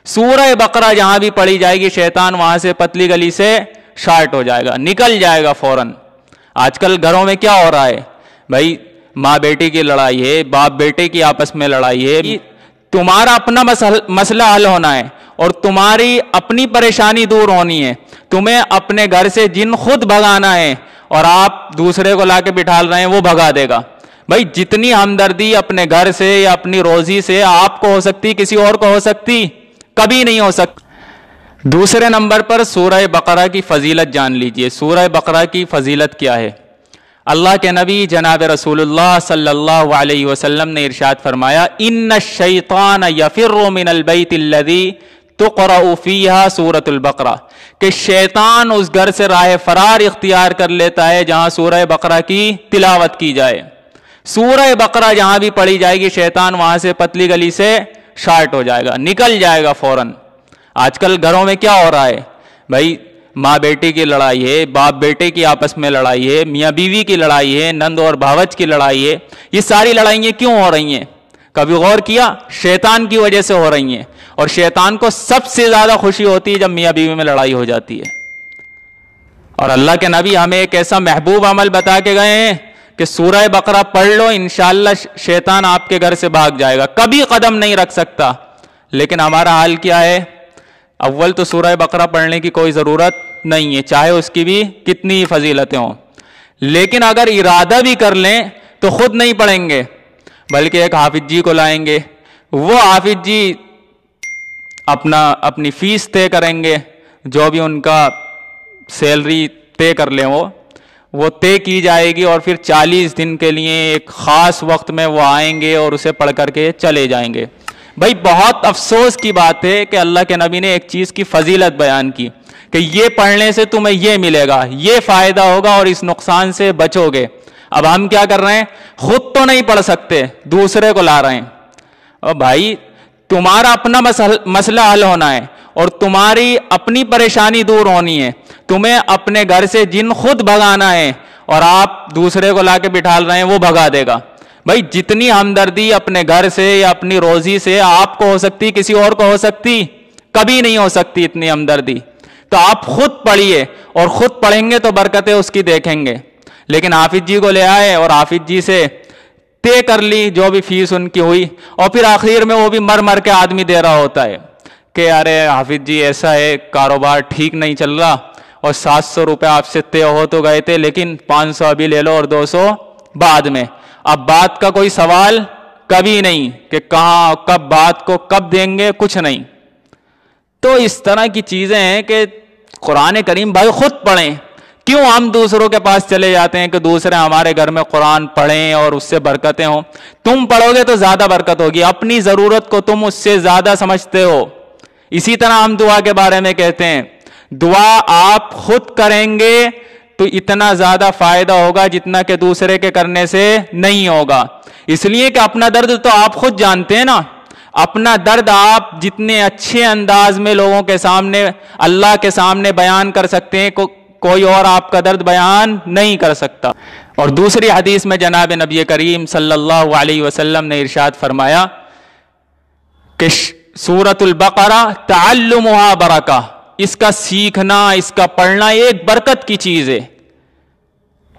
سورہ بقرہ جہاں بھی پڑھی جائے گی شیطان وہاں سے پتلی گلی سے شارٹ ہو جائے گا, نکل جائے گا فوراً. آج کل گھروں میں کیا ہو رہا ہے بھائی, ماں بیٹی کی لڑائی ہے, باپ بیٹے کی آپس میں لڑائی ہے. تمہارا اپنا مسئلہ حل ہونا ہے اور تمہاری اپنی پریشانی دور ہونی ہے. تمہیں اپنے گھر سے جن خود بھگانا ہے اور آپ دوسرے کو لا کے بٹھال رہے ہیں وہ بھگا دے گا. بھائی جتنی ہمدردی اپنے گھر سے یا اپنی روزی سے آپ کو ہو سکتی کسی اور کو ہو سکتی کبھی نہیں ہو سکتی. دوسرے نمبر پر سورہ بقرہ کی فضیلت جان لیجئے. سورہ بقرہ کی فضیلت کیا ہے؟ اللہ کے نبی جناب رسول اللہ صلی اللہ علیہ وسلم نے ارشاد فرمایا ان الشیطان یفر من البیت الذی تقرأ فیہا سورۃ البقرہ, کہ شیطان اس گھر سے راہ فرار اختیار کر لیتا ہے جہاں سورہ بقرہ کی تلاوت کی جائے. سورہ بقرہ جہاں بھی پڑھی جائے گی شیطان وہاں سے پتلی گلی سے شارٹ ہو جائے گا, نکل جائے گا فوراً. آج کل گھروں میں کیا ہو رہا ہے بھائی, ماں بیٹی کی لڑائی ہے, باپ بیٹے کی آپس میں لڑائی ہے, میاں بیوی کی لڑائی ہے, نند اور بھاوج کی لڑائی ہے. یہ ساری لڑائیاں کیوں ہو رہی ہیں؟ کبھی غور کیا؟ شیطان کی وجہ سے ہو رہی ہیں. اور شیطان کو سب سے زیادہ خوشی ہوتی ہے جب میاں بیوی میں لڑائی ہو جاتی ہے. اور اللہ کے نبی ہمیں ایک ایسا محبوب عمل بتا کے گئے ہیں کہ سورہ بقرہ پڑھ لو, انشاءاللہ شیطان آپ کے گھر سے بھاگ جائے گا, کبھی قدم نہیں رکھ سکتا. لیکن ہمارا حال کیا ہے؟ اول تو سورہ بقرہ پڑھنے کی کوئی ضرورت نہیں ہے, چاہے اس کی بھی کتنی فضیلتیں ہوں. لیکن اگر ارادہ بھی کر لیں تو خود نہیں پڑھیں گے بلکہ ایک حافظ جی کو لائیں گے. وہ حافظ جی اپنی فیس طے کریں گے, جو بھی ان کا سیلری طے کر لیں وہ طے کی جائے گی, اور پھر 40 دن کے لیے ایک خاص وقت میں وہ آئیں گے اور اسے پڑھ کر کے چلے جائیں گے. بھائی بہت افسوس کی بات ہے کہ اللہ کے نبی نے ایک چیز کی فضیلت بیان کی کہ یہ پڑھنے سے تمہیں یہ ملے گا, یہ فائدہ ہوگا اور اس نقصان سے بچو گے. اب ہم کیا کر رہے ہیں؟ خود تو نہیں پڑھ سکتے, دوسرے کو لا رہے ہیں. اور بھائی تمہارا اپنا مسئلہ حل ہونا ہے اور تمہاری اپنی پریشانی دور ہونی ہے. تمہیں اپنے گھر سے جن خود بھگانا ہے اور آپ دوسرے کو لا کے بٹھال رہے ہیں وہ بھگا دے گا. بھائی جتنی ہمدردی اپنے گھر سے یا اپنی روزی سے آپ کو ہو سکتی کسی اور کو ہو سکتی کبھی نہیں ہو سکتی اتنی ہمدردی. تو آپ خود پڑھیے, اور خود پڑھیں گے تو برکتیں اس کی دیکھیں گے. لیکن حافظ جی کو لے آئے اور حافظ جی سے طے کر لی جو بھی فیس ان کی ہوئی, اور پھر آخر میں وہ بھی مر مر کے آدمی دے رہا ہوتا ہے کہ ارے حافظ جی ایسا ہے کاروبار ٹھیک نہیں چل رہا, اور 700 روپے آپ سے طے ہو تو گئے تھے لیکن 500 ابھی لے لو اور 200 بعد میں. اب بات کا کوئی سوال کبھی نہیں کہ کہاں کب بات کو کب دیں گے, کچھ نہیں. تو اس طرح کی چیزیں ہیں کہ قرآن کریم بھائی خود پڑھیں. کیوں ہم دوسروں کے پاس چلے جاتے ہیں کہ دوسرے ہمارے گھر میں قرآن پڑھیں اور اس سے برکتیں ہوں؟ تم پڑھو گے تو زیادہ برکت ہوگی, اپنی ضرورت کو تم اس سے زیادہ سمجھتے ہو. اسی طرح ہم دعا کے بارے میں کہتے ہیں دعا آپ خود کریں گے تو اتنا زیادہ فائدہ ہوگا جتنا کہ دوسرے کے کرنے سے نہیں ہوگا. اس لیے کہ اپنا درد تو آپ خود جانتے ہیں نا. اپنا درد آپ جتنے اچھے انداز میں لوگوں کے سامنے اللہ کے سامنے بیان کر سکتے ہیں کوئی اور آپ کا درد بیان نہیں کر سکتا. اور دوسری حدیث میں جناب نبی کریم صلی اللہ علیہ وسلم نے ارشاد فرمایا کہ سورۃ البقرہ تعلمها برکہ, اس کا سیکھنا اس کا پڑھنا ایک برکت کی چیز ہے.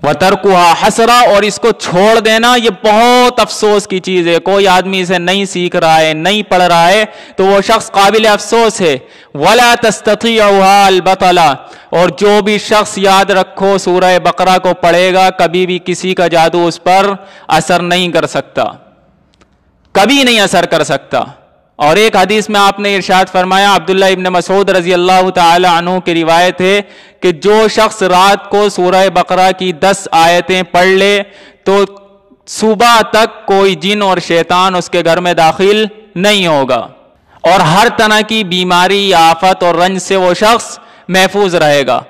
وَتَرْكُهَا حَسْرَةٌ, اور اس کو چھوڑ دینا یہ بہت افسوس کی چیز ہے. کوئی آدمی اسے نہیں سیکھ رہا ہے نہیں پڑھ رہا ہے تو وہ شخص قابل افسوس ہے. وَلَا تَسْتَطِيعُهَا الْبَطَلَ, اور جو بھی شخص یاد رکھو سورہ بقرہ کو پڑھے گا کبھی بھی کسی کا جادو اس پر اثر نہیں کر سکتا, کبھی نہیں اثر کر سکتا. اور ایک حدیث میں آپ نے ارشاد فرمایا, عبداللہ ابن مسعود رضی اللہ تعالی عنہ کی روایت ہے کہ جو شخص رات کو سورہ بقرہ کی 10 آیتیں پڑھ لے تو صبح تک کوئی جن اور شیطان اس کے گھر میں داخل نہیں ہوگا, اور ہر طرح کی بیماری آفت اور رنج سے وہ شخص محفوظ رہے گا.